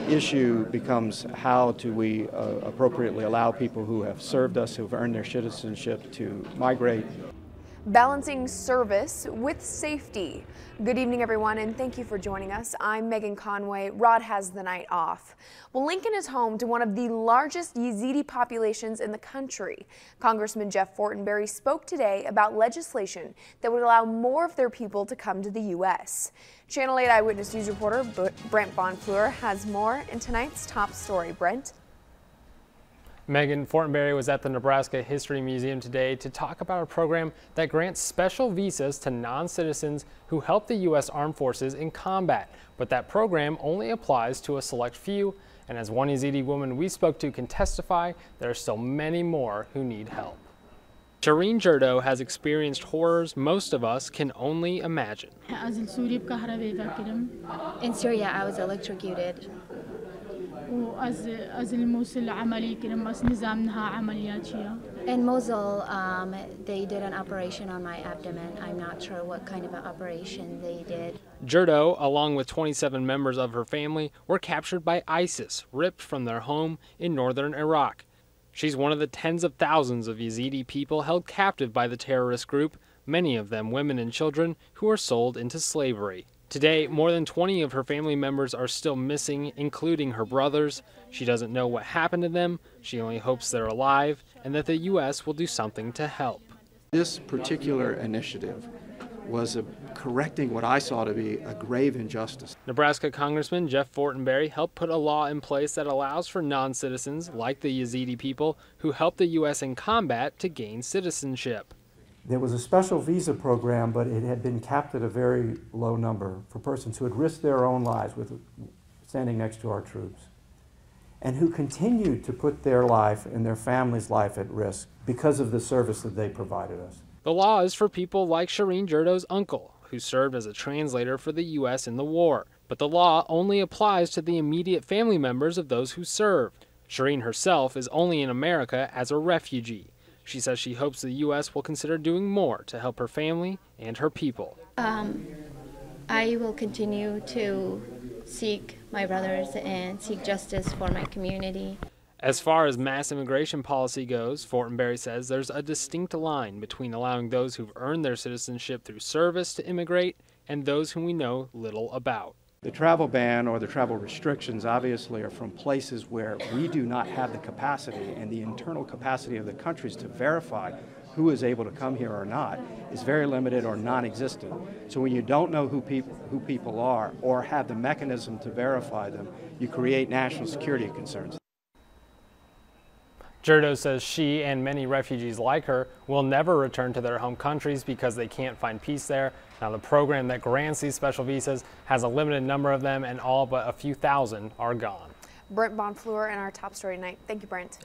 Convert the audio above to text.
issue becomes how do we appropriately allow people who have served us, who have earned their citizenship, to migrate. Balancing service with safety. Good evening, everyone, and thank you for joining us. I'm Megan Conway. Rod has the night off. Well, Lincoln is home to one of the largest Yazidi populations in the country. Congressman Jeff Fortenberry spoke today about legislation that would allow more of their people to come to the U.S. Channel 8 Eyewitness News reporter Brent Bonfleur has more in tonight's top story. Brent? Megan, Fortenberry was at the Nebraska History Museum today to talk about a program that grants special visas to non-citizens who help the U.S. Armed Forces in combat. But that program only applies to a select few, and as one Yazidi woman we spoke to can testify, there are still many more who need help. Shireen Jurdo has experienced horrors most of us can only imagine. In Syria, I was electrocuted. In Mosul, they did an operation on my abdomen. I'm not sure what kind of an operation they did. Jurdo, along with 27 members of her family, were captured by ISIS, ripped from their home in northern Iraq. She's one of the tens of thousands of Yazidi people held captive by the terrorist group, many of them women and children who were sold into slavery. Today, more than 20 of her family members are still missing, including her brothers. She doesn't know what happened to them. She only hopes they're alive and that the U.S. will do something to help. This particular initiative was correcting what I saw to be a grave injustice. Nebraska Congressman Jeff Fortenberry helped put a law in place that allows for non-citizens, like the Yazidi people, who help the U.S. in combat to gain citizenship. There was a special visa program, but it had been capped at a very low number for persons who had risked their own lives with standing next to our troops, and who continued to put their life and their family's life at risk because of the service that they provided us. The law is for people like Shireen Jurdo's uncle, who served as a translator for the U.S. in the war. But the law only applies to the immediate family members of those who served. Shireen herself is only in America as a refugee. She says she hopes the U.S. will consider doing more to help her family and her people. I will continue to seek my brothers and seek justice for my community. As far as mass immigration policy goes, Fortenberry says there's a distinct line between allowing those who've earned their citizenship through service to immigrate and those whom we know little about. The travel ban or the travel restrictions obviously are from places where we do not have the capacity, and the internal capacity of the countries to verify who is able to come here or not is very limited or non-existent. So when you don't know who people are or have the mechanism to verify them, you create national security concerns. Jurdo says she and many refugees like her will never return to their home countries because they can't find peace there. Now, the program that grants these special visas has a limited number of them, and all but a few thousand are gone. Brent Bonfleur in our top story tonight. Thank you, Brent.